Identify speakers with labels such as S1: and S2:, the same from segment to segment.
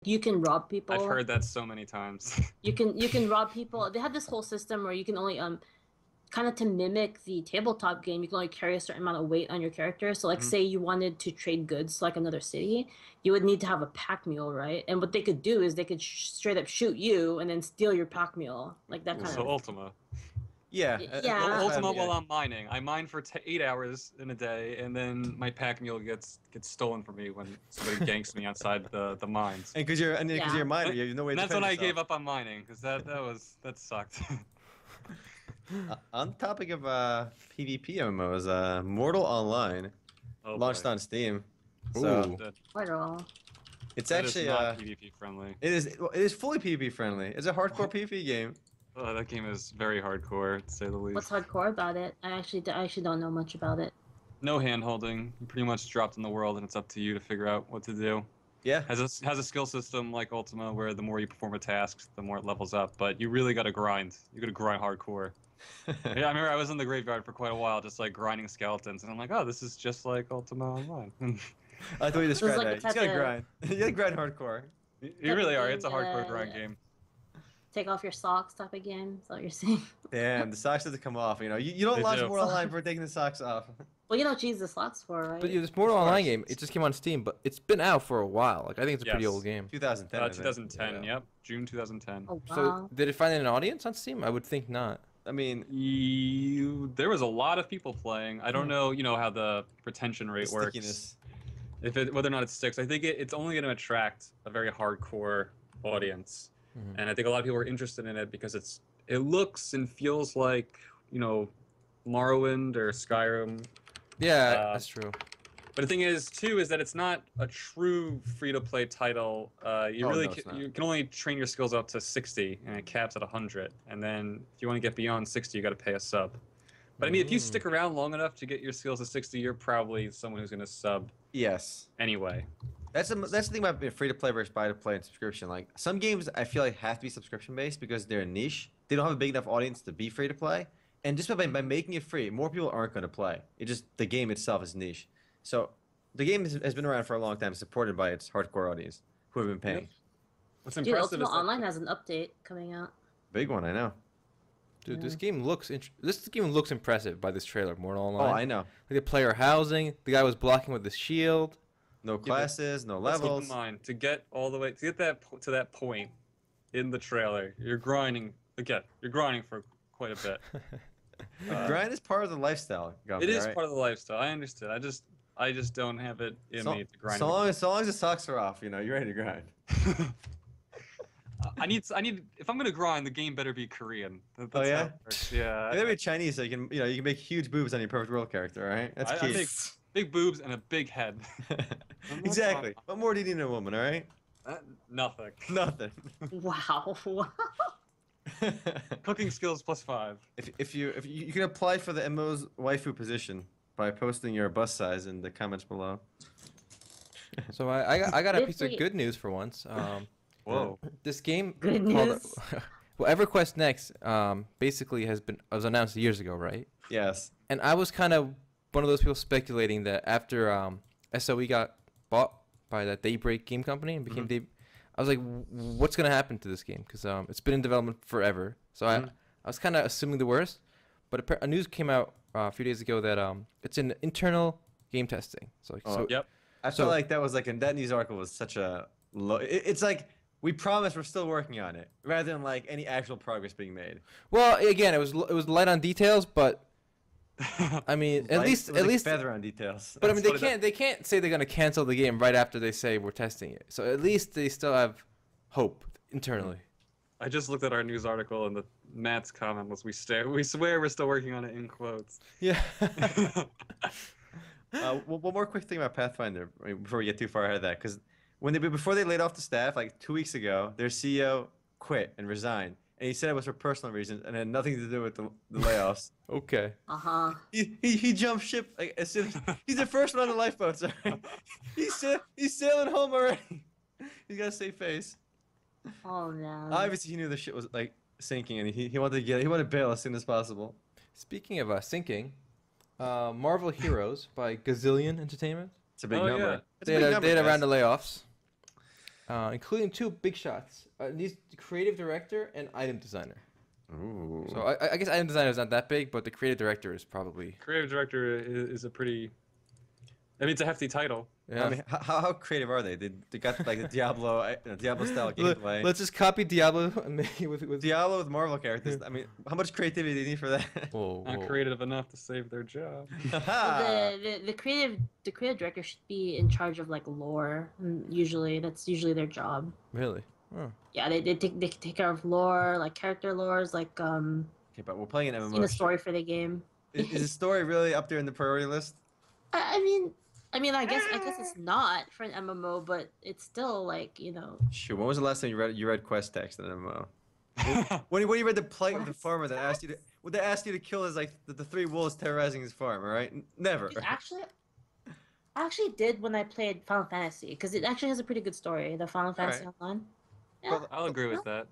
S1: You can rob
S2: I've
S1: people.
S2: heard that so many times.
S1: You can rob people. They have this whole system where you can only kind of to mimic the tabletop game, you can only carry a certain amount of weight on your character. So like
S2: Mhm.
S1: say you wanted to trade goods to like another city, you would need to have a pack mule, right? And what they could do is they could straight up shoot you and then steal your pack mule. Like that
S2: So
S1: kind
S3: Ooh.
S1: of
S2: Ultima.
S3: Yeah,
S1: yeah.
S3: that's fine.
S2: Ultima
S3: Yeah.
S2: while I'm mining. I mine for 8 hours in a day, and then my pack mule gets stolen from me when somebody ganks me outside the mines.
S3: And because you're a
S1: Yeah.
S3: miner, you have no way
S2: And
S3: to
S2: that's
S3: defend
S2: when I
S3: yourself.
S2: gave up on mining, because that sucked.
S3: On the topic of PvP MMOs, Mortal Online
S2: Oh
S3: launched
S2: boy.
S3: on Steam. So
S1: Oh,
S3: Oh.
S2: That
S1: quite all.
S3: it's
S2: that is
S3: actually
S2: not PvP friendly.
S3: it is fully PvP friendly. It's a hardcore PvP game.
S2: Oh, that game is very hardcore, to say the
S1: What's
S2: least.
S1: hardcore about it? I actually don't know much about it.
S2: No hand holding. You're pretty much dropped in the world, and it's up to you to figure out what to do.
S3: Yeah.
S2: Has a skill system like Ultima, where the more you perform a task, the more it levels up. But you really got to grind. You got to grind hardcore. Yeah, I remember I was in the graveyard for quite a while, just like grinding skeletons, and I'm like, oh, this is just like Ultima Online.
S3: I like the way you
S1: It was
S3: described
S1: like the
S3: that. You just
S1: type
S3: gotta
S1: of
S3: grind. You gotta grind hardcore.
S2: You
S1: type of
S2: really are. It's
S1: game
S2: a hardcore grind game.
S1: take off your socks type of game. Is that what you're saying?
S3: Damn, the socks have to come off. You don't
S2: They
S3: launch
S2: do.
S3: Mortal Online for taking the socks off.
S1: Well, you know what you use the slots for, right?
S4: But yeah, this Mortal
S2: Of
S4: Online
S2: course.
S4: game, it just came on Steam, but it's been out for a while. Like I think it's a pretty
S2: Yes.
S4: old game.
S3: 2010. I think.
S2: 2010.
S4: Yeah.
S2: Yep, June 2010.
S1: Oh
S4: So
S1: wow.
S4: did it find an audience on Steam? I would think not.
S3: I mean,
S2: There was a lot of people playing. I don't know, how the retention
S3: the
S2: rate works.
S3: stickiness.
S2: Whether or not it sticks. I think it's only going to attract a very hardcore audience,
S4: Mhm.
S2: and I think a lot of people are interested in it because it looks and feels like Morrowind or Skyrim.
S4: Yeah, that's true.
S2: But the thing is, too, is that it's not a true free-to-play title. You
S3: Oh,
S2: really
S3: no, it's not.
S2: you can only train your skills up to 60, and it caps at 100. And then if you want to get beyond 60, you got to pay a sub. But I mean, if you stick around long enough to get your skills to 60, you're probably someone who's going to sub
S3: Yes.
S2: anyway.
S3: That's the thing about being free to play versus buy to play and subscription. Like some games, I feel like have to be subscription based because they're a niche. They don't have a big enough audience to be free to play, and just by making it free, more people aren't going to play. It just the game itself is niche. So the game has been around for a long time, supported by its hardcore audience who have been paying.
S2: What's
S1: Dude,
S2: impressive
S1: Ultima
S2: is that
S1: Online has an update coming out.
S3: Big one, I know.
S4: Dude,
S1: Yeah.
S4: this game looks impressive by this trailer, Mortal
S3: Oh,
S4: Online.
S3: I know.
S4: Like the player housing, the guy was blocking with the shield.
S3: No
S2: but
S3: classes, no
S2: let's keep in
S3: levels.
S2: mind to get all the way to get to that point in the trailer. You're grinding again. You're grinding for quite a bit.
S3: Grind is part of the lifestyle.
S2: It is part of the lifestyle. I understand. I just don't have it in me to grind.
S3: So long as the socks are off, you're ready to grind.
S2: I need. If I'm gonna grind, the game better be Korean. That's
S3: Oh, yeah?
S2: how it works. Yeah.
S3: Maybe it's Chinese, so you can make huge boobs on your perfect world character, all right? That's
S2: I
S3: key.
S2: make big boobs and a big head.
S3: Exactly. What more do you need in a woman, all right?
S2: Nothing.
S3: Nothing.
S1: Wow.
S2: Cooking skills +5.
S3: If you can apply for the MO's waifu position by posting your bust size in the comments below.
S4: So I got a
S1: If
S4: piece of
S1: we-
S4: good news for once.
S2: Whoa.
S4: This game
S1: Good
S4: called
S1: news.
S4: well, EverQuest Next basically was announced years ago, right?
S3: Yes.
S4: And I was kind of one of those people speculating that after SOE got bought by that Daybreak game company and became I was like, what's gonna happen to this game? Because it's been in development forever. So I was kind of assuming the worst. But a news came out a few days ago that it's in internal game testing. So
S2: Yep.
S3: I feel like that was like that news article was such a low. It's like we promise we're still working on it, rather than like any actual progress being made.
S4: well, again, it was light on details, but I mean, at
S3: Like,
S4: least
S3: it was
S4: at
S3: like
S4: least.
S3: feather on details.
S4: But I mean,
S2: That's
S4: they can't say they're gonna cancel the game right after they say we're testing it. So at least they still have hope internally.
S2: I just looked at our news article and Matt's comment was we swear we're still working on it in quotes.
S4: Yeah.
S3: One more quick thing about Pathfinder before we get too far ahead of that, because before they laid off the staff like 2 weeks ago, their CEO quit and resigned, and he said it was for personal reasons and had nothing to do with the layoffs.
S4: Okay.
S1: Uh-huh.
S3: He jumped ship like as soon as he's the first one on the lifeboat. Sorry, he's sailing home already. He's got a safe face.
S1: Oh no.
S3: Obviously, he knew the shit was like sinking, and he wanted to bail as soon as possible.
S4: Speaking of sinking, Marvel Heroes by Gazillion Entertainment.
S3: It's a big
S2: Oh,
S3: number.
S2: yeah.
S3: It's a
S4: They
S3: big
S4: had,
S3: number,
S4: they had a
S3: guys.
S4: round of layoffs. including 2 big shots. These creative director and item designer.
S3: Ooh.
S4: So I guess item designer is not that big, but the creative director is probably.
S2: Creative director is a pretty. I mean, it's a hefty title.
S4: Yeah.
S3: I mean, how creative are they? They got like the Diablo style gameplay.
S4: Let's just copy Diablo and make it with.
S3: Diablo with Marvel characters. I mean, how much creativity do you need for that?
S4: Whoa,
S2: Not
S4: whoa.
S2: creative enough to save their job.
S1: Well, the creative director should be in charge of like lore. And usually, that's usually their job.
S4: Really? Oh.
S1: Yeah, they take care of lore, like character lores, like
S3: Okay, but we're playing an
S1: in
S3: MMO.
S1: the story for the game.
S3: Is the story really up there in the priority list?
S1: I mean, I guess it's not for an MMO, but it's still like, you know.
S3: Shoot, when was the last time you read quest text in an MMO? When you read the plight of the farmer that asked you to, what they asked you to kill is like the 3 wolves terrorizing his farm, all right? Never.
S1: I actually did when I played Final Fantasy, because it actually has a pretty good story. The Final Fantasy Online. Yeah.
S2: I'll agree with that.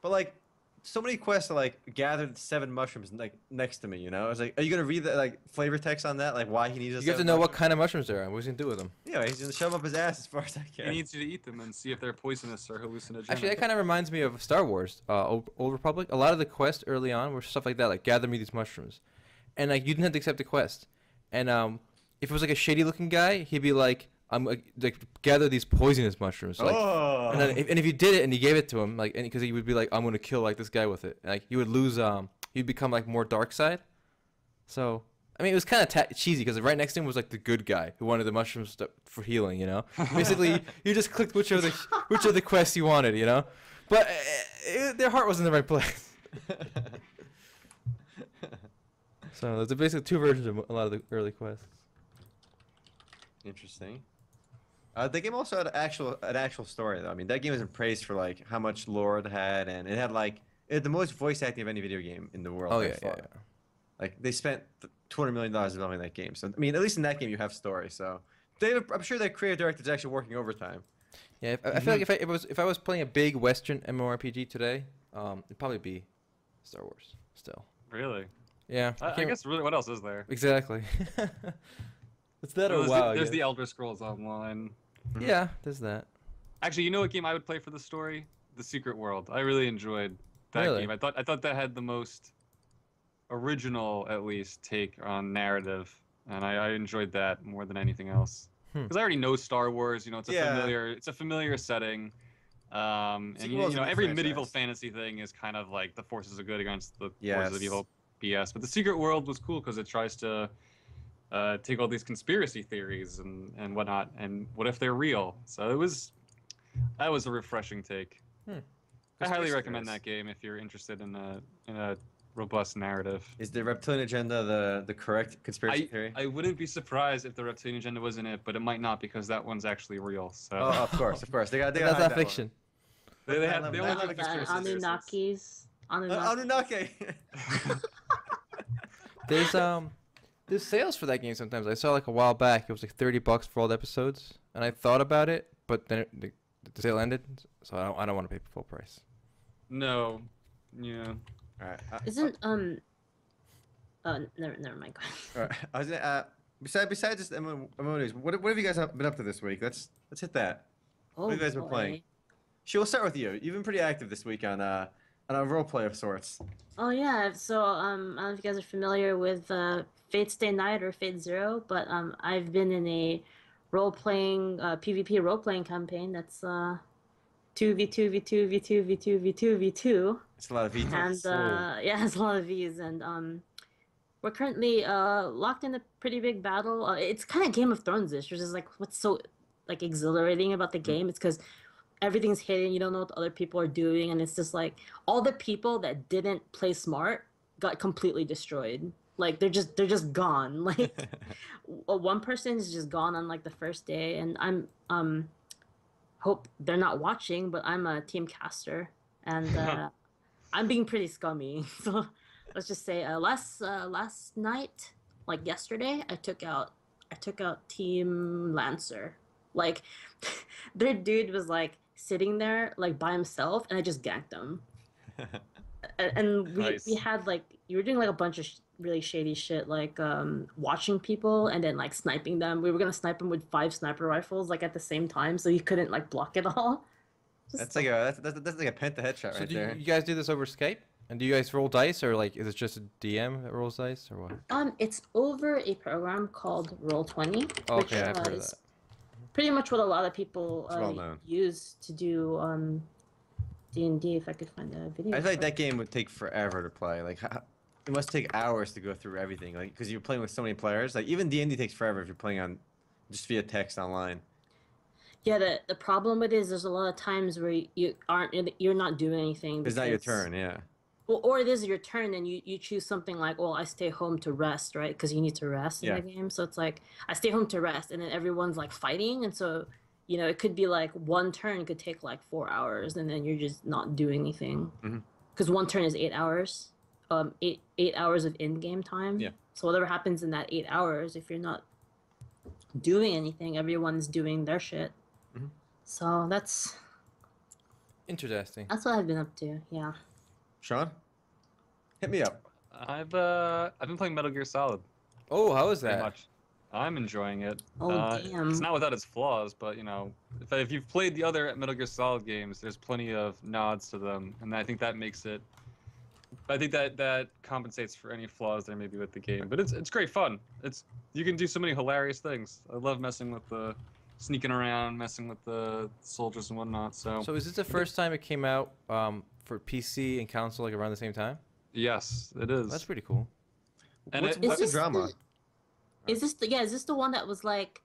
S3: But like, so many quests are like gathered 7 mushrooms like next to me. You know, it's like, are you gonna read the like flavor text on that? Like why he needs?
S4: You have to know what kind of mushrooms there are. What he's gonna do with them?
S3: Yeah, he's gonna shove up his ass as far as I
S2: He
S3: can.
S2: needs you to eat them and see if they're poisonous or hallucinogenic.
S4: Actually, that kind of reminds me of Star Wars, Old Republic. A lot of the quests early on were stuff like that, like gather me these mushrooms, and like you didn't have to accept the quest. And if it was like a shady looking guy, he'd be like, I'm like gather these poisonous mushrooms. Like,
S3: Oh.
S4: and then if you did it and you gave it to him, like, because he would be like, I'm gonna kill like this guy with it. And, like you would lose, you'd become like more dark side. So I mean, it was kind of cheesy because right next to him was like the good guy who wanted the mushrooms for healing. You know, basically you just clicked which of the quests you wanted. You know, but their heart was in the right place. So there's basically 2 versions of a lot of the early quests.
S3: Interesting. The game also had an actual story though. I mean, that game was praised for like how much lore it had, and it had the most voice acting of any video game in the world.
S4: Oh
S3: by
S4: yeah,
S3: far.
S4: yeah.
S3: Like they spent $200 million developing that game. So I mean, at least in that game you have story. So I'm sure that creative director's actually working overtime.
S4: Yeah, I feel like if I was playing a big Western MMORPG today, it'd probably be Star Wars still.
S2: Really?
S4: Yeah.
S2: I guess really, what else is there?
S4: Exactly. It's that or
S2: There's
S4: WoW.
S2: there's the Elder Scrolls Online.
S4: Yeah, there's that.
S2: Actually, you know what game I would play for the story? The Secret World. I really enjoyed that
S4: Really?
S2: game. I thought that had the most original, at least, take on narrative, and I enjoyed that more than anything else. Because I already know Star Wars. You know, it's a familiar setting. And
S3: Secret World's a good
S2: every
S3: franchise.
S2: medieval fantasy thing is kind of like the forces of good against the forces of
S3: Yes.
S2: evil BS. But the Secret World was cool because it tries to take all these conspiracy theories and whatnot, and what if they're real? So that was a refreshing take. I highly
S3: Conspiracy
S2: recommend
S3: theories.
S2: that game if you're interested in a robust narrative.
S3: Is the reptilian agenda the correct conspiracy theory?
S2: I wouldn't be surprised if the reptilian agenda was in it, but it might not because that one's actually real. So
S3: Oh, of course. They got.
S4: That's not fiction.
S2: they
S3: I
S2: have
S3: love
S2: they
S3: that.
S2: only
S3: I love
S2: do
S3: conspiracy
S2: conspiracy theories.
S1: Anunnakis.
S3: Anunnaki.
S4: There's sales for that game sometimes. I saw like a while back. It was like $30 for all the episodes, and I thought about it, but then the sale ended, so I don't want to pay full price.
S2: No, yeah.
S3: All right.
S1: Isn't never mind. Go ahead.
S3: All right. I was gonna. Besides just MMO news, what have you guys been up to this week? Let's hit that.
S1: Oh,
S3: What have you guys been playing? She will start with you. You've been pretty active this week on a roleplay of sorts.
S1: Oh yeah, so I don't know if you guys are familiar with Fate Stay Night or Fate Zero, but I've been in a role-playing PvP role-playing campaign that's 2v2v2v2v2v2v2,
S3: It's a lot of VTs.
S1: and yeah, it's a lot of V's, and we're currently locked in a pretty big battle. It's kind of Game of Thrones-ish, which is like what's so like exhilarating about the game. It's because everything's hidden. You don't know what the other people are doing, and it's just like all the people that didn't play smart got completely destroyed. Like they're just gone. Like one person is just gone on like the first day, and I'm hope they're not watching, but I'm a team caster, and I'm being pretty scummy. So let's just say last night, like yesterday, I took out Team Lancer. Like their dude was like sitting there like by himself, and I just ganked him. And
S2: Nice.
S1: we had like you were doing like a bunch of really shady shit, like watching people and then like sniping them. We were gonna snipe them with 5 sniper rifles like at the same time, so you couldn't like block it all.
S3: That's like that's like a penta headshot
S4: So
S3: right
S4: do
S3: there.
S4: you guys do this over Skype? And do you guys roll dice, or like is it just a DM that rolls dice, or what?
S1: It's over a program called Roll20, which
S4: Okay, I've heard of
S1: is
S4: that.
S1: pretty much what a lot of people
S3: It's well known.
S1: use to do D&D. If I could find a video.
S3: I feel like
S1: for
S3: that game would take forever to play. Like, it must take hours to go through everything. Like, because you're playing with so many players. Like, even D&D takes forever if you're playing on just via text online.
S1: Yeah, the problem with it is there's a lot of times where you're not doing anything.
S3: It's not your
S1: because-
S3: turn, yeah.
S1: Well, or it is your turn, and you choose something like, well, I stay home to rest, right? Because you need to rest in
S3: Yeah.
S1: the game. So it's like I stay home to rest, and then everyone's like fighting, and so it could be like one turn could take like 4 hours, and then you're just not doing anything.
S3: Mhm.
S1: Because one turn is 8 hours, eight hours of in-game time.
S3: Yeah.
S1: So whatever happens in that 8 hours, if you're not doing anything, everyone's doing their shit.
S3: Mhm.
S1: So that's
S4: Interesting.
S1: what I've been up to. Yeah.
S3: Sean, hit me up.
S2: I've been playing Metal Gear Solid
S4: Oh, how is
S2: pretty
S4: that?
S2: much. I'm enjoying it.
S1: Oh, damn.
S2: It's not without its flaws, but if you've played the other Metal Gear Solid games, there's plenty of nods to them, and I think that makes it. I think that compensates for any flaws there may be with the game, but it's great fun. You can do so many hilarious things. I love messing with the sneaking around, messing with the soldiers and whatnot. So
S4: So is this the first time it came out for PC and console like around the same time?
S2: yes, it is.
S4: That's pretty cool.
S2: And
S3: What's
S2: it-
S3: the drama?
S1: Is this the one that was like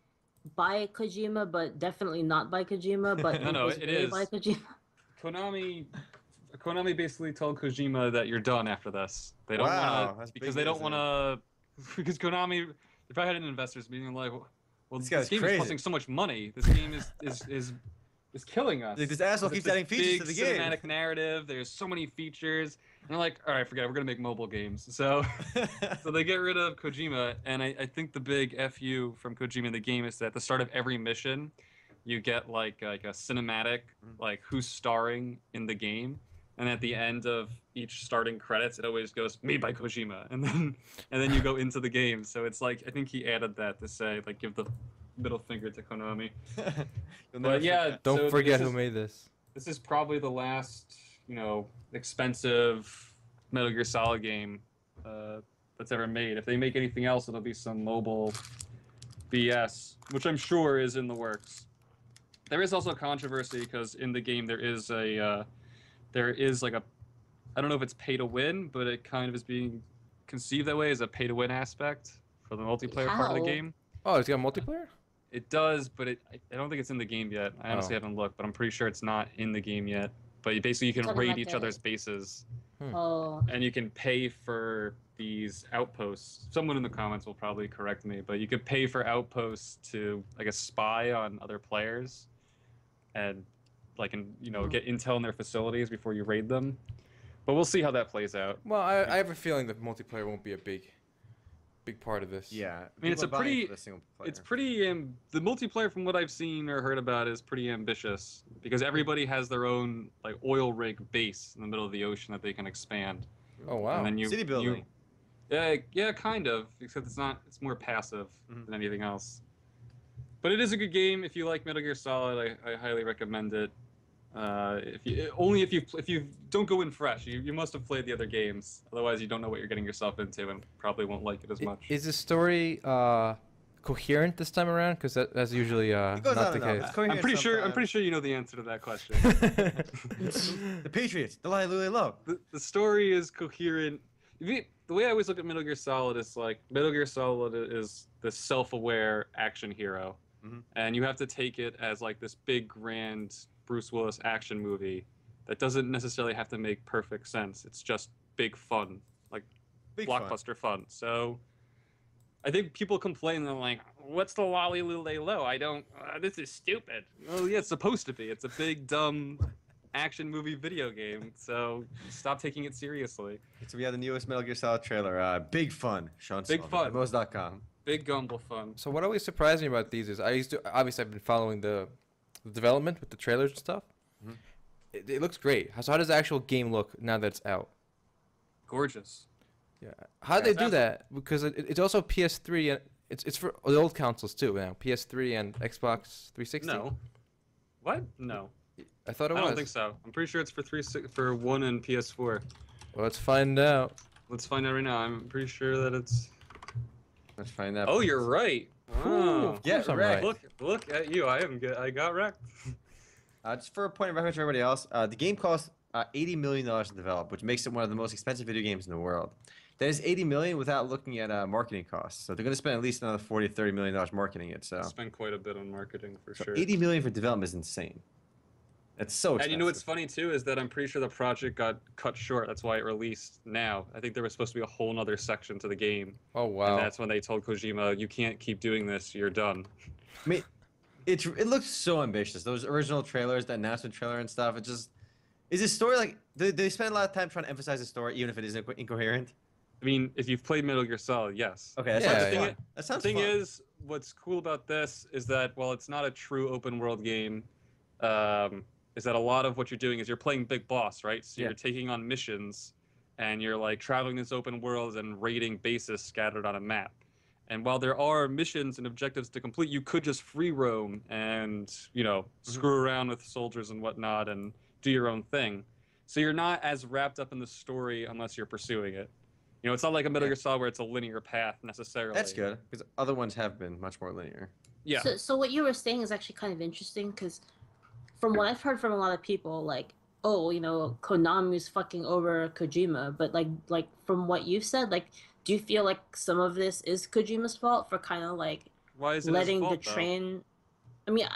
S1: by Kojima but definitely not by Kojima but
S2: No,
S1: was
S2: it
S1: really
S2: is.
S1: by Kojima?
S2: Konami basically told Kojima that you're done after this. They don't
S3: Wow,
S2: want
S3: that's
S2: to because
S3: big
S2: they don't
S3: news,
S2: want to because Konami. If I had an investors meeting like, well,
S3: This
S2: this
S3: guy's
S2: game
S3: crazy.
S2: is costing so much money. This game is killing us.
S3: Like, this asshole
S2: It's
S3: keeps
S2: this
S3: adding features to
S2: big
S3: the game.
S2: Cinematic narrative. There's so many features. And they're like, all right, forget it. We're gonna make mobile games. So they get rid of Kojima, and I think the big fu from Kojima in the game is that at the start of every mission, you get like a cinematic, like who's starring in the game, and at the end of each starting credits, it always goes made by Kojima, and then you go into the game. So it's like I think he added that to say like give the middle finger to Konami.
S3: You'll never
S2: But yeah,
S3: forget.
S4: Don't
S2: so
S4: forget
S2: this
S4: who made this.
S2: This is probably the last expensive Metal Gear Solid game that's ever made. If they make anything else, it'll be some mobile BS, which I'm sure is in the works. There is also controversy because in the game there is like a, I don't know if it's pay to win, but it kind of is being conceived that way as a pay to win aspect for the multiplayer part of the
S1: How?
S2: game.
S4: Oh, it's got multiplayer?
S2: It does, but I don't think it's in the game yet. I honestly
S4: Oh.
S2: haven't looked, but I'm pretty sure it's not in the game yet. But basically, you can
S1: Talking
S2: raid
S1: like
S2: each
S1: a-
S2: other's bases,
S1: Oh,
S2: and you can pay for these outposts. Someone in the comments will probably correct me, but you could pay for outposts to, I guess, spy on other players, and get intel in their facilities before you raid them. But we'll see how that plays out.
S4: Well, I have a feeling that multiplayer won't be a big part of this.
S3: Yeah.
S2: I mean, it's
S3: people
S2: a
S3: are buying
S2: pretty-
S3: for the single player.
S2: It's pretty the multiplayer from what I've seen or heard about is pretty ambitious because everybody has their own like oil rig base in the middle of the ocean that they can expand.
S4: Oh, wow.
S2: And then you
S3: City building.
S2: yeah, kind of, except it's more passive
S3: Mhm.
S2: than anything else. But it is a good game if you like Metal Gear Solid. I highly recommend it. If you don't go in fresh, you must have played the other games. Otherwise, you don't know what you're getting yourself into and probably won't like it as much.
S4: Is the story coherent this time around? Because that's usually
S3: It goes
S4: not
S3: on
S4: the
S3: and on.
S4: case.
S3: It's coherent
S2: I'm pretty
S3: sometimes.
S2: sure you know the answer to that question.
S3: The Patriots, the lie, Lily low.
S2: The story is coherent. The way I always look at Metal Gear Solid is like Metal Gear Solid is this self-aware action hero,
S3: Mhm.
S2: and you have to take it as like this big grand Bruce Willis action movie that doesn't necessarily have to make perfect sense. It's just big fun, like
S3: Big fun.
S2: blockbuster fun. So I think people complain, they're like, "What's the lolly lule low? I don't. This is stupid." Well, yeah, it's supposed to be. It's a big dumb action movie video game. So stop taking it seriously.
S3: So we have the newest Metal Gear Solid trailer. Big fun. Sean
S2: Big fun.
S3: Mo's.com.
S2: Big gumble fun.
S4: So what always surprised me about these is obviously I've been following the development with the trailers and stuff.
S3: Mhm.
S4: It looks great. So how does the actual game look now that it's out?
S2: Gorgeous.
S4: Yeah. How do
S2: Yeah,
S4: they do that? Because it's also PS3 and it's for the old consoles too now. PS3 and Xbox 360.
S2: No. What? No.
S4: I thought it
S2: I
S4: was.
S2: don't think so. I'm pretty sure it's for 1 and PS4.
S4: Well, let's find out.
S2: Let's find out right now. I'm pretty sure that it's.
S3: Let's find out.
S2: Oh, you're right.
S4: Cool.
S2: Wow.
S4: Of
S3: Yeah,
S4: course I'm
S3: right.
S4: right.
S2: Look at you. I am good. I got wrecked.
S3: Just for a point of reference for everybody else, the game cost $80 million to develop, which makes it one of the most expensive video games in the world. That is $80 million without looking at marketing costs. So they're going to spend at least another $40 to $30 million marketing it. So
S2: Spent quite a bit on marketing for sure.
S3: $80 million for development is insane. It's so expensive.
S2: And you know what's funny too is that I'm pretty sure the project got cut short. That's why it released now. I think there was supposed to be a whole nother section to the game.
S4: Oh wow.
S2: And that's when they told Kojima, "You can't keep doing this. You're done."
S3: I mean, it looks so ambitious. Those original trailers, the announcement trailer and stuff. It just is this story like they spend a lot of time trying to emphasize the story, even if it is incoherent.
S2: I mean, if you've played Metal Gear Solid, yes.
S3: Okay, that
S4: Yeah,
S3: sounds
S4: yeah.
S3: fun.
S2: The
S3: That sounds
S2: thing
S3: fun.
S2: is, what's cool about this is that while it's not a true open world game, is that a lot of what you're doing is you're playing Big Boss, right? So
S3: Yeah.
S2: you're taking on missions, and you're like traveling this open world and raiding bases scattered on a map. And while there are missions and objectives to complete, you could just free roam and screw around with soldiers and whatnot and do your own thing. So you're not as wrapped up in the story unless you're pursuing it. It's not like a Metal Gear Solid where it's a linear path necessarily.
S3: That's good because other ones have been much more linear.
S2: Yeah.
S1: So what you were saying is actually kind of interesting because from what I've heard from a lot of people, like, oh, Konami's fucking over Kojima, but like from what you've said, like, do you feel like some of this is Kojima's fault for kind of like
S2: Why is it his
S1: letting
S2: fault,
S1: the
S2: though?
S1: train? I mean,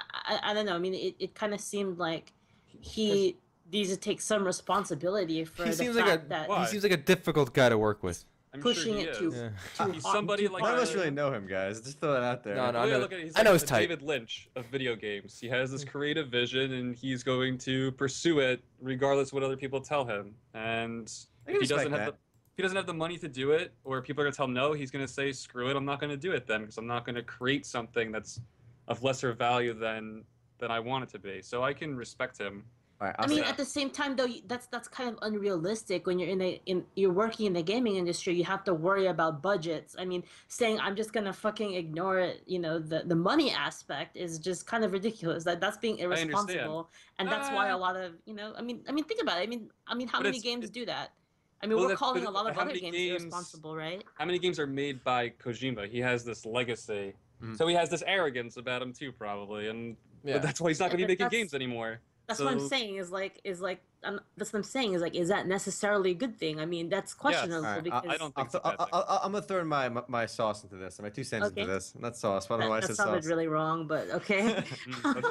S1: I don't know. I mean, it kind of seemed like he needs to take some responsibility for
S4: He
S1: the
S4: seems
S1: fact
S4: like
S1: that
S2: Why?
S4: he seems like a difficult guy to work with.
S2: I'm
S1: pushing
S2: sure he
S1: it
S2: is.
S1: too.
S4: Yeah.
S1: too
S2: He's
S1: hard-
S2: somebody
S1: too
S2: like
S3: None of
S1: hard.
S3: us really know him, guys. Just throw that out there.
S4: No, no.
S2: The way I look at it, he's
S4: I know
S2: like
S4: he's
S2: the
S4: tight.
S2: David Lynch of video games. He has this creative vision, and he's going to pursue it regardless of what other people tell him. And
S3: I
S2: if
S3: can
S2: he doesn't
S3: respect
S2: have
S3: that.
S2: if he doesn't have the money to do it, or people are going to tell him no, he's going to say, "Screw it, I'm not going to do it then, because I'm not going to create something that's of lesser value than I want it to be." So I can respect him.
S3: All right,
S1: I
S3: I'll
S1: mean,
S3: say-
S1: at the same time, though, that's kind of unrealistic when you're working in the gaming industry. You have to worry about budgets. I mean, saying I'm just gonna fucking ignore it, the money aspect is just kind of ridiculous. That's being
S2: understand.
S1: irresponsible, and that's why a lot of I mean, think about it. I mean, how
S2: But
S1: many
S2: it's-
S1: games do that? I mean,
S2: Well,
S1: we're
S2: that's-
S1: calling
S2: but
S1: a lot of
S2: how
S1: other
S2: many
S1: games
S2: games-
S1: irresponsible, right?
S2: How many games are made by Kojima? He has this legacy.
S3: Mhm.
S2: So he has this arrogance about him too, probably, and
S4: Yeah.
S2: but that's why he's not going to
S1: Yeah,
S2: be
S1: but
S2: making
S1: that's-
S2: games anymore.
S1: That's what I'm
S2: So-
S1: saying. That's what I'm saying. Is that necessarily a good thing? I mean, that's questionable
S3: All right,
S1: because
S2: I don't think it's a
S3: I'll,
S2: bad thing.
S3: I'm gonna throw in my sauce into this, my 2 cents
S1: Okay.
S3: into this. Not sauce. Why don't I
S1: that
S3: say
S1: sounded
S3: sauce?
S1: really wrong, but okay.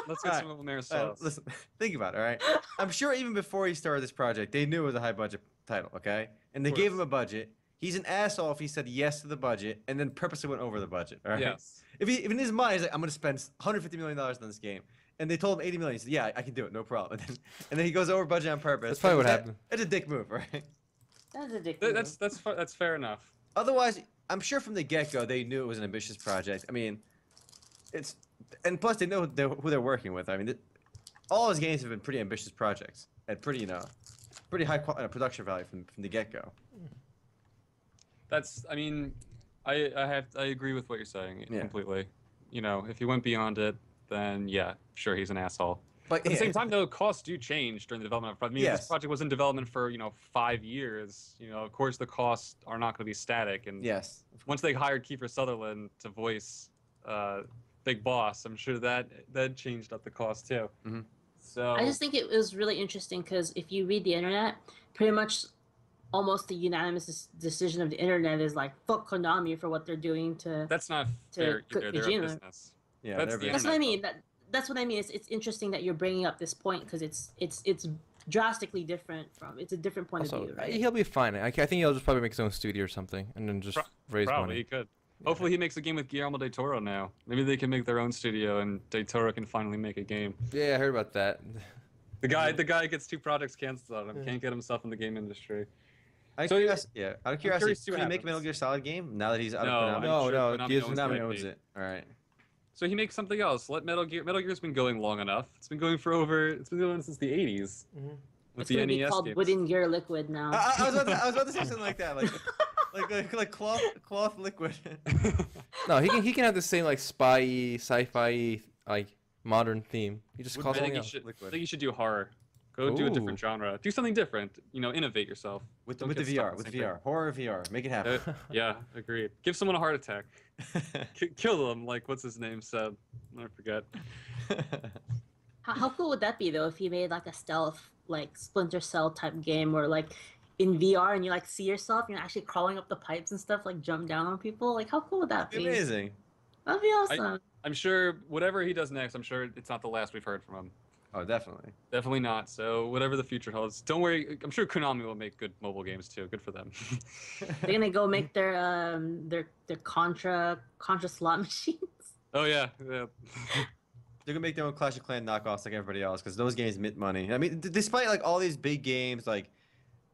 S2: Let's get some Romero sauce.
S3: Listen, think about it, all right? I'm sure even before he started this project, they knew it was a high budget title, okay? And they gave
S2: course.
S3: him a budget. He's an asshole if he said yes to the budget and then purposely went over the budget, all right?
S2: Yes.
S3: If in his mind he's like, I'm gonna spend $150 million on this game, and they told him $80 million, he said, yeah, I can do it, no problem. And then he goes over budget on purpose.
S4: That's probably what
S3: That-
S4: happened.
S3: It's a dick move, right?
S1: That's ridiculous.
S2: That's fair enough.
S3: Otherwise, I'm sure from the get-go they knew it was an ambitious project. I mean, and plus they know who they're working with. I mean, all his games have been pretty ambitious projects and pretty high production value from the get-go.
S2: I mean, I agree with what you're saying
S3: Yeah.
S2: completely. If he went beyond it, then yeah, sure, he's an asshole.
S3: But
S2: At the same time, though, costs do change during the development of a project. I mean, if
S3: Yes.
S2: this project was in development for 5 years. Of course, the costs are not going to be static. And
S3: yes,
S2: once they hired Kiefer Sutherland to voice Big Boss, I'm sure that changed up the cost too.
S3: Mhm.
S2: So
S1: I just think it was really interesting because if you read the internet, pretty much almost the unanimous decision of the internet is like fuck Konami for what they're doing to.
S2: that's not
S1: to
S2: fair either. They're a
S1: Kojima.
S2: business.
S3: yeah,
S2: That's
S3: they're
S2: the
S3: big.
S1: That's what I
S2: internet,
S1: mean. That's what I mean. It's interesting that you're bringing up this point because it's drastically different from. It's a different point
S4: Also,
S1: of view, right?
S4: he'll be fine. I think he'll just probably make his own studio or something, and then just
S2: Pro-
S4: raise
S2: Probably he
S4: money.
S2: could. Hopefully, he makes a game with Guillermo del Toro now. Maybe they can make their own studio, and del Toro can finally make a game.
S4: Yeah, I heard about that.
S2: The guy gets 2 projects canceled on him. Can't get himself in the game industry.
S3: Out of
S2: So,
S3: curiosity, yeah. Out of curiosity,
S2: curious to see
S3: could
S2: what
S3: he make a Metal
S2: happens.
S3: Gear Solid game now that he's out
S2: No,
S3: of
S2: I'm
S3: Konami?
S4: No,
S2: sure
S4: no,
S2: Konami
S4: Gears-
S2: owns
S3: Konami
S2: the
S3: owns
S2: IP.
S3: it. All right.
S2: So he makes something else. Let Metal Gear's been going long enough. It's been going since the 80s.
S4: Mhm.
S2: With
S1: It's
S2: the
S1: gonna be
S2: NES
S1: called
S2: games.
S1: Wooden Gear Liquid now.
S3: I was about to say something like that, like cloth liquid.
S4: No, he can have the same like spy, sci-fi like modern theme. You just call
S2: I think
S4: something
S2: you
S4: else.
S2: should. I
S3: Liquid.
S2: think you should do horror. Go do a different
S4: Ooh.
S2: genre. Do something different. You know, innovate yourself.
S3: With
S2: Don't
S3: the
S2: get stuck
S3: VR,
S2: on
S3: with
S2: the same
S3: VR, horror VR, make it happen.
S2: thing. Yeah, agreed. Give someone a heart attack. Kill them. Like what's his name said. I forget.
S1: How cool would that be though if he made like a stealth like Splinter Cell type game where like in VR and you like see yourself, you're actually crawling up the pipes and stuff, like jump down on people. Like how cool would that be?
S3: Amazing.
S1: That'd be awesome.
S2: I'm sure whatever he does next, I'm sure it's not the last we've heard from him.
S3: Oh, definitely.
S2: Definitely not. So whatever the future holds, don't worry. I'm sure Konami will make good mobile games too. Good for them.
S1: They're gonna go make their Contra slot machines.
S2: Oh yeah, yeah.
S3: They're gonna make their own Clash of Clans knockoffs like everybody else because those games mint money. I mean, despite like all these big games, like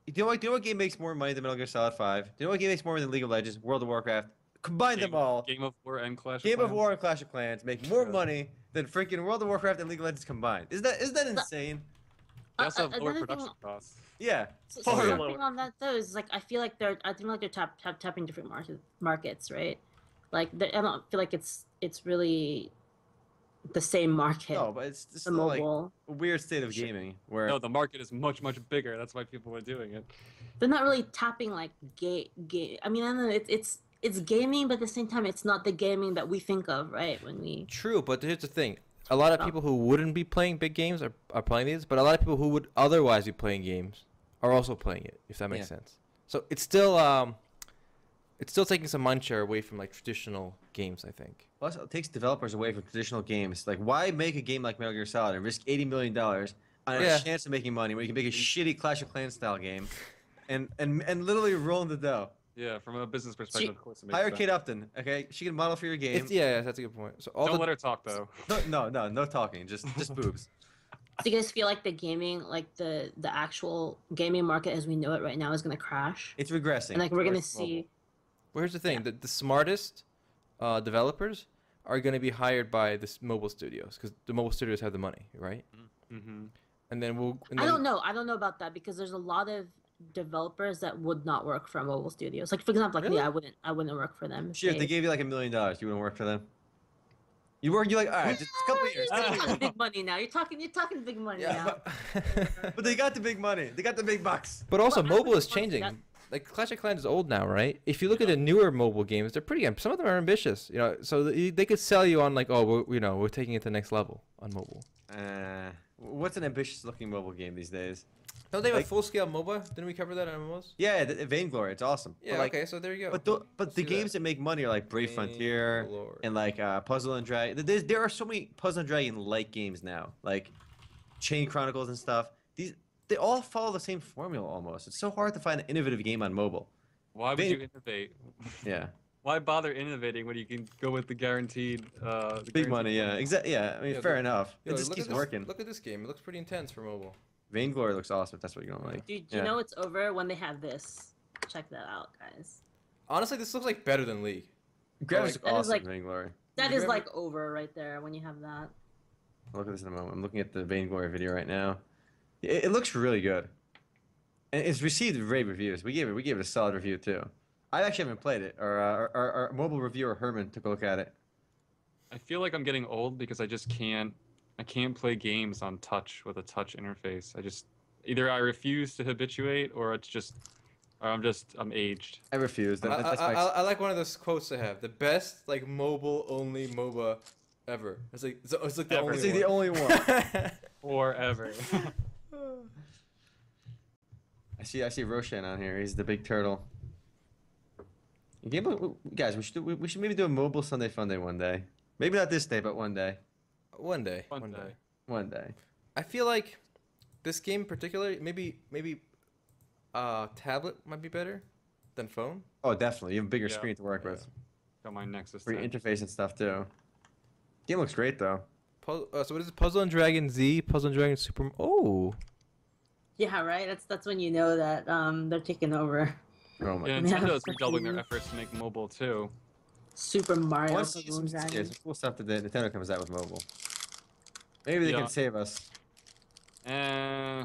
S3: do you know what game makes more money than Metal Gear Solid 5? Do you know what game makes more money than League of Legends, World of Warcraft? Combine them all.
S2: Game of War and Clash.
S3: Game of
S2: Clans.
S3: War and Clash of Clans make more money than freaking World of Warcraft and League of Legends combined. Isn't that insane?
S2: They also have lower
S1: Another
S2: production
S1: thing-
S2: costs.
S3: Yeah.
S1: So
S3: Oh, yeah.
S1: something on that though is like I feel like they're tapping different markets, right? Like I don't feel like it's really the same market.
S3: No, but it's
S1: the
S3: still like
S1: mobile.
S3: a weird state of
S1: Sure.
S3: gaming where
S2: No, the market is much bigger. That's why people are doing it.
S1: They're not really tapping like I mean, I don't know. It's gaming, but at the same time, it's not the gaming that we think of, right? When we
S4: True, but here's the thing. A lot of
S1: Oh.
S4: people who wouldn't be playing big games are playing these, but a lot of people who would otherwise be playing games are also playing it, if that makes
S3: Yeah.
S4: sense. So it's still taking some mind share away from like traditional games, I think.
S3: plus it takes developers away from traditional games. Like, why make a game like Metal Gear Solid and risk $80 million on
S4: Yeah.
S3: a chance of making money when you can make a shitty Clash of Clans style game, and literally roll in the dough?
S2: Yeah, from a business perspective, of course. It makes
S3: Hire
S2: sense.
S3: Kate Upton, okay? She can model for your game.
S4: Yeah, that's a good point. So all
S2: Don't
S4: the
S2: let her talk though.
S3: No talking, just boobs.
S1: do you guys feel like the gaming, like the actual gaming market as we know it right now, is gonna crash?
S3: It's regressing.
S1: And like we're gonna
S3: towards mobile.
S1: see.
S4: Well, here's the thing: the smartest developers are going to be hired by this mobile studios because the mobile studios have the money, right?
S2: Mm-hmm.
S4: And then
S1: I don't know. I don't know about that because there's a lot of developers that would not work for mobile studios. Like for example, like
S4: Really?
S1: me, I wouldn't work for them.
S3: Shit, if they gave you like $1 million, you wouldn't work for them. You like, all right, just a couple years.
S1: You're
S3: couple
S1: talking
S3: years.
S1: big money now. You're talking big money
S4: Yeah,
S1: now.
S3: But they got the big money. They got the big bucks.
S4: but also
S1: Well, I
S4: mobile
S1: would
S4: is
S1: want to
S4: changing.
S1: that-
S4: Like Clash of Clans is old now, right? If you look at the newer mobile games, they're pretty. Some of them are ambitious, you know. So they could sell you on like, oh, we're taking it to the next level on mobile.
S3: What's an ambitious-looking mobile game these days?
S4: Don't they have
S3: Like-
S4: a full-scale MOBA? Didn't we cover that on MMOs?
S3: Yeah, Vainglory. It's awesome.
S4: Yeah.
S3: But like,
S4: Okay, so there you go.
S3: But the
S4: Let's
S3: the
S4: do
S3: games that make money are like Brave Frontier
S4: Vainglory.
S3: and like Puzzle and Dragon. There are so many Puzzle and Dragon like games now, like Chain Chronicles and stuff. They all follow the same formula almost. It's so hard to find an innovative game on mobile.
S2: Why would
S3: Vain-
S2: you innovate?
S3: Yeah,
S2: Why bother innovating when you can go with the guaranteed?
S3: big money. Yeah, exactly. Yeah, I mean,
S4: Yeah,
S3: fair
S4: look-
S3: enough.
S4: Yo,
S3: It just
S4: look
S3: keeps
S4: at this,
S3: working.
S4: Look at this game. It looks pretty intense for mobile.
S3: Vainglory looks awesome. If that's what you don't like.
S1: Do you
S3: Yeah.
S1: know it's over when they have this? Check that out, guys.
S4: Honestly, this looks like better than League.
S3: Graphics look
S1: that is
S3: awesome.
S1: like-
S3: Vainglory.
S1: That
S4: You
S1: is
S4: ever-
S1: like over right there when you have that.
S3: I'll look at this in a moment. I'm looking at the Vainglory video right now. It looks really good, and it's received rave reviews. We gave it a solid review too. I actually haven't played it. Our mobile reviewer Herman took a look at it.
S2: I feel like I'm getting old because I just can't. I can't play games on touch with a touch interface. Either I refuse to habituate, or I'm aged.
S3: I refuse.
S4: I,
S3: That's
S4: I,
S3: my.
S4: I, I like one of those quotes they have. The best like mobile only MOBA ever. It's like the
S2: Ever.
S4: only
S3: It's like
S4: one.
S3: the only one.
S2: Forever.
S3: I see Roshan on here. He's the big turtle. Guys, we should maybe do a mobile Sunday Funday one day. Maybe not this day, but one day.
S4: One day.
S2: One day.
S3: One day.
S4: I feel like this game in particular, maybe tablet might be better than phone.
S3: Oh, definitely. You have a bigger
S2: Yeah.
S3: screen to work with
S2: Got my Nexus.
S3: for your
S2: 10.
S3: interface and stuff too. Game looks great though.
S4: So what is it? Puzzle and Dragon Z, Puzzle and Dragon Super. Oh,
S1: Yeah, right. That's when you know that they're taking over.
S3: Oh my.
S2: Yeah,
S1: Yeah.
S2: Nintendo's redoubling their efforts to make mobile too.
S1: Super Mario
S3: I want to see
S1: Puzzle and
S3: some
S1: Dragon.
S3: cool stuff that Nintendo comes out with mobile. Maybe they
S2: Yeah.
S3: can save us.
S2: Uh,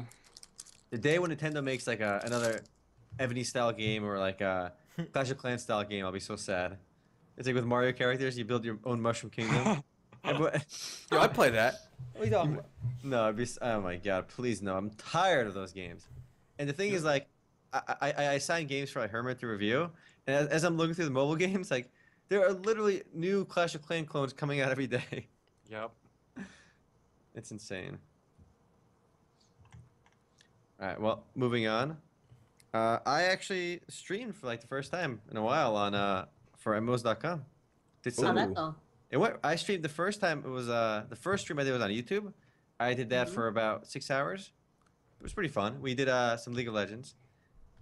S3: The day when Nintendo makes like another Ebony style game or like a Clash of Clans style game, I'll be so sad. It's like with Mario characters, you build your own Mushroom Kingdom.
S4: Yo, I play that. What are you talking about?
S3: No, oh my god, please no. I'm tired of those games. And the thing is, like, I assign games for like Herman to review, and as I'm looking through the mobile games, like, there are literally new Clash of Clans clones coming out every day.
S2: Yep.
S3: It's insane. All right, well, moving on. I actually streamed for like the first time in a while on for MMOs.com. Did
S1: How'd
S3: some.
S1: that go?
S3: It went. I streamed the first time. It was the first stream I did was on YouTube. I did that for about 6 hours. It was pretty fun. We did some League of Legends.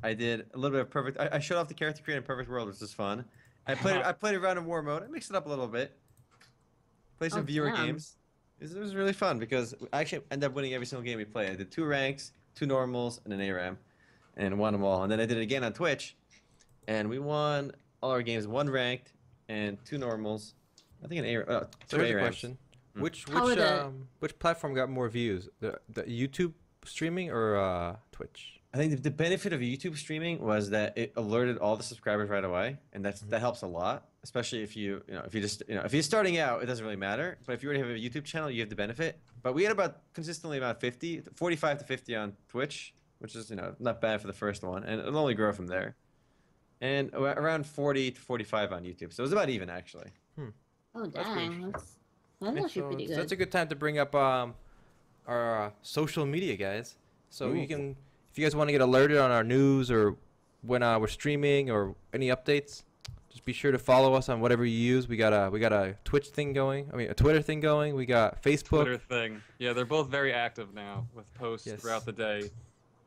S3: I did a little bit of Perfect. I showed off the character creator in Perfect World, which was fun. I played around in War mode. I mixed it up a little bit. Played some viewer
S1: damn.
S3: games. It was really fun because I actually ended up winning every single game we played. I did 2 ranks, 2 normals, and an ARAM, and won them all. And then I did it again on Twitch, and we won all our games, 1 ranked and 2 normals. I think an ARAM.
S4: So
S3: 2
S4: here's a
S3: ARAMs.
S4: question:
S1: How would it-
S4: which platform got more views? The YouTube streaming or Twitch?
S3: I think the benefit of YouTube streaming was that it alerted all the subscribers right away, and that helps a lot. Especially if if you're starting out, it doesn't really matter. But if you already have a YouTube channel, you have the benefit. But we had consistently about 45 to 50 on Twitch, which is not bad for the first one, and it'll only grow from there. And around 40 to 45 on YouTube, so it was about even actually.
S1: Oh
S4: That's
S1: dang, that's
S4: Yeah,
S1: actually pretty
S4: so
S1: good.
S4: that's a good time to bring up our social media, guys. So you
S3: Ooh.
S4: can, if you guys want to get alerted on our news or when we're streaming or any updates, just be sure to follow us on whatever you use. We got a Twitch thing going. I mean, a Twitter thing going. We got Facebook.
S2: Twitter thing. Yeah, they're both very active now with posts
S4: Yes.
S2: throughout the day.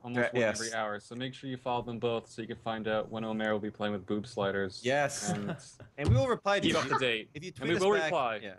S2: Almost one
S3: Yes.
S2: every hour. So make sure you follow them both so you can find out when Omer will be playing with boob sliders.
S3: Yes,
S2: And
S3: and we will reply to
S2: keep
S3: you
S2: up to date.
S3: if you
S2: And
S3: tweet
S2: we
S3: us
S2: will
S3: back.
S2: reply.
S3: Yeah.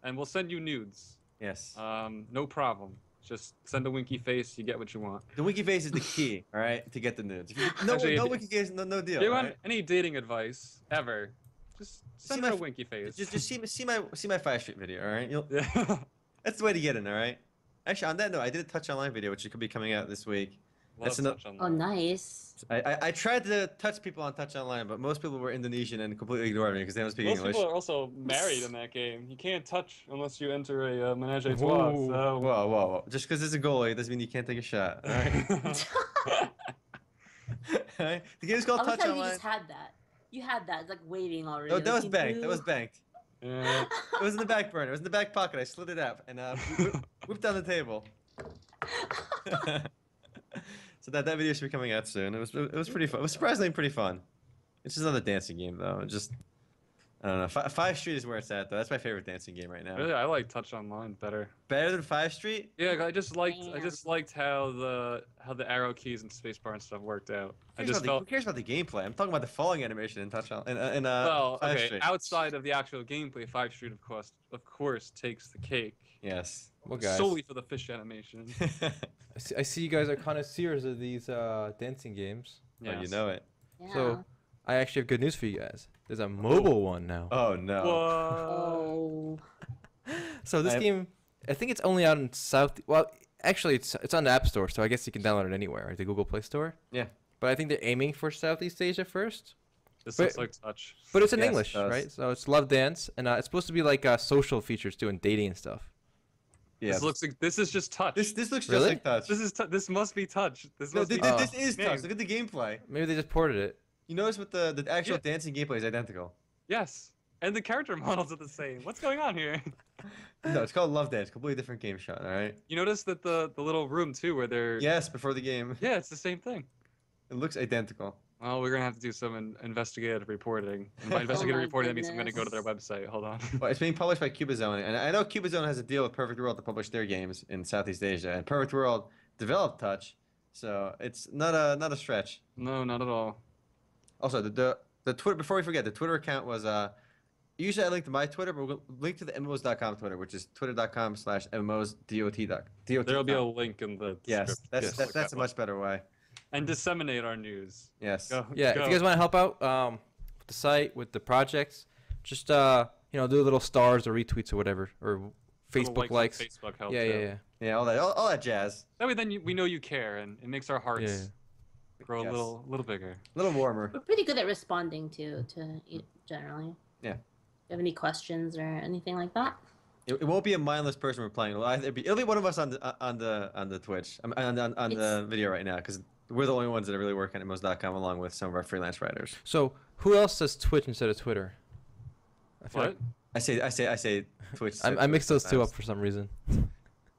S2: And we'll send you nudes.
S3: Yes.
S2: No problem. Just send a winky face. You get what you want.
S3: The wiki face is the key, all right, to get the nudes. If you,
S2: Actually,
S3: no
S2: if-
S3: wiki face, no deal.
S2: If you
S3: all
S2: want
S3: right?
S2: any dating advice ever, just send
S3: See
S2: her
S3: my
S2: a winky face.
S3: Just see my 5 Street video, all right?
S2: Yeah.
S3: That's the way to get in, all right? Actually, on that note, I did a Touch Online video, which could be coming out this week. That's
S2: Love
S3: enough.
S2: Touch
S1: Oh,
S2: Online.
S1: nice.
S3: I tried to touch people on Touch Online, but most people were Indonesian and completely ignored me because they don't speak
S2: Most
S3: English.
S2: people are also married in that game. You can't touch unless you enter a menage a trois.
S4: Whoa.
S2: So.
S3: Whoa. Just because it's a goalie doesn't mean you can't take a shot, all right? All right? The game's called
S1: I like
S3: Touch
S1: how you
S3: Online.
S1: just had that. You had that like waiting already.
S3: Oh, that
S1: like
S3: was
S1: you
S3: banked. That
S1: knew-
S3: was banked.
S2: Yeah.
S3: It was in the back burner. It was in the back pocket. I slid it up and whipped down the table. So that video should be coming out soon. It was pretty fun. It was surprisingly pretty fun. It's just another dancing game though. It just I don't know. Five Street is where it's at though. That's my favorite dancing game right now.
S2: Really, I like Touch Online better.
S3: Better than 5 Street?
S2: Yeah, I just liked
S1: Damn.
S2: how the arrow keys and spacebar and stuff worked out. I
S3: Who
S2: just
S3: who
S2: felt
S3: cares about the gameplay? I'm talking about the falling animation in Touch in
S2: well,
S3: 5
S2: okay.
S3: Street.
S2: Outside of the actual gameplay, 5 Street of course takes the cake.
S3: Yes.
S4: Well, guys,
S2: Solely for the fish animation.
S4: I see you guys are connoisseurs of these dancing games.
S3: Oh, you
S2: Yes.
S3: know it.
S1: Yeah.
S4: So I actually have good news for you guys. There's a mobile one now.
S3: Oh no.
S2: Whoa.
S1: Oh.
S4: So this
S3: I-
S4: game, I think it's only out in South. Well, actually, it's on the App Store, so I guess you can download it anywhere, right? The Google Play Store.
S3: Yeah.
S4: But I think they're aiming for Southeast Asia first.
S2: This
S4: But-
S2: looks like Touch.
S4: But it's in
S3: Yes, it
S4: English,
S3: does.
S4: right? So it's Love Dance, and it's supposed to be like social features too, and dating and stuff.
S3: Yeah.
S2: This is just Touch.
S3: This looks just
S4: Really?
S3: like Touch.
S2: This must be Touch. This
S3: No,
S2: must be
S3: this is
S2: name.
S3: Touch. Look at the gameplay.
S4: Maybe they just ported it.
S3: You notice what the actual
S2: Yeah.
S3: dancing gameplay is identical.
S2: Yes. And the character models are the same. What's going on here?
S3: No, it's called Love Dance. Completely different game shot. All right.
S2: You notice that the little room too where they're
S3: Yes, before the game.
S2: Yeah, it's the same thing.
S3: It looks identical.
S2: Well, we're gonna have to do some investigative reporting. And by investigative
S1: my
S2: reporting, that means I'm gonna go to their
S1: goodness.
S2: website. Hold on.
S3: Well, it's being published by Cubazone, and I know Cubazone has a deal with Perfect World to publish their games in Southeast Asia, and Perfect World developed Touch, so it's not a stretch.
S2: No, not at all.
S3: Also, the Twitter, before we forget, the Twitter account was usually I link to my Twitter, but we'll link to the MMOs.com Twitter, which is twitter.com/MMOs
S2: There'll be a link in the
S3: Yes,
S2: description.
S3: that's
S4: Yes.
S3: that's, that's a much better way.
S2: And disseminate our news.
S3: Yes.
S2: Go.
S4: Yeah,
S2: go.
S4: if you guys want to help out with the site, with the projects, just do a little stars or retweets or whatever, or
S2: Little
S4: Facebook likes.
S2: on Facebook help
S4: Yeah,
S2: too.
S4: yeah, yeah.
S3: Yeah, all that jazz.
S2: That way, then we know you care, and it makes our hearts
S4: Yeah.
S2: grow
S3: Yes.
S2: a little bigger.
S3: A little warmer.
S1: We're pretty good at responding to it generally.
S3: Yeah.
S1: Do you have any questions or anything like that?
S3: It won't be a mindless person we're playing. It'll be one of us on the Twitch, on the video right now, because we're the only ones that are really working at Mos.com along with some of our freelance writers.
S4: So who else says Twitch instead of Twitter? I feel
S2: What?
S4: like
S3: I say Twitch.
S4: I mixed those two
S3: sometimes.
S4: up for some reason.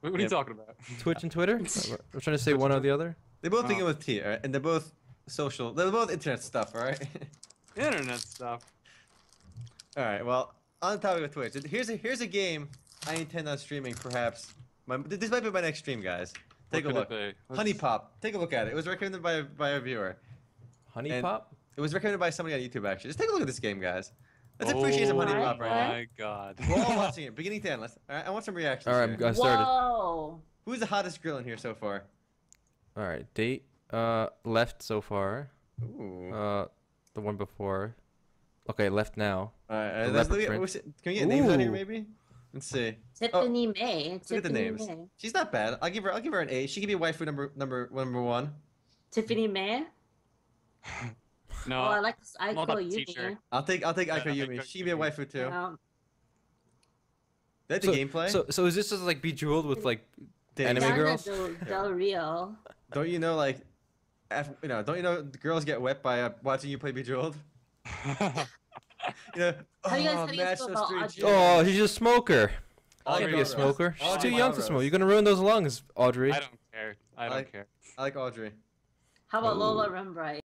S2: What are you talking about?
S4: Twitch and Twitter? I'm trying to say one or the other.
S3: They both begin with T, all right? And they're both social. They're both internet stuff, all right?
S2: Internet stuff.
S3: All right. Well, on the topic of Twitch, here's a game I intend on streaming. Perhaps this might be my next stream, guys. Take a look. Honey Pop. Take a look at it. It was recommended by a viewer.
S4: Honey
S3: And
S4: Pop?
S3: It was recommended by somebody on YouTube, actually. Just take a look at this game, guys. Let's appreciate some Honey Pop right now.
S2: Oh my god.
S3: We're all watching it, beginning to end. All right, I want some reactions.
S4: All right,
S3: here.
S4: I started.
S1: Whoa.
S3: Who's the hottest girl in here so far?
S4: All right, date left so far.
S3: Ooh.
S4: The one before. Okay, left now.
S3: All right,
S4: the
S3: let's
S4: leopard
S3: look at,
S4: print.
S3: can we get names on here,
S4: Ooh.
S3: maybe? Let's see.
S1: Tiffany May.
S3: Look at the
S1: Tiffany
S3: names.
S1: May.
S3: She's not bad. I'll give her an A. She can be waifu number one.
S1: Tiffany May.
S2: No.
S1: Oh, I like this
S2: I'm all
S1: Aiko
S2: about the
S1: Yumi.
S2: teacher.
S3: I'll take
S2: Yeah,
S3: Aiko
S2: I think
S3: Yumi.
S2: Aiko
S3: She can be a
S2: Yumi.
S3: waifu too.
S1: Yeah.
S3: That's the gameplay.
S4: So is this just like Bejeweled with like
S3: Damn.
S4: anime
S1: Dana
S4: girls?
S1: Del Rio.
S3: Don't you know like, don't you know the girls get wet by watching you play Bejeweled? You know.
S1: How do you guys-
S3: oh,
S1: how do you guys
S3: match
S1: feel
S3: those
S1: about
S3: three
S1: Audrey?
S3: chicks.
S4: Oh, she's a smoker.
S3: I
S4: Can't
S3: like
S4: be a
S3: Audrey.
S4: smoker. She's
S3: Audrey
S4: too young to
S3: Melrose.
S4: smoke. You're gonna ruin those lungs, Audrey.
S2: I don't care. I don't care.
S3: I like Audrey.
S1: How about
S4: Ooh.
S1: Lola Rembright?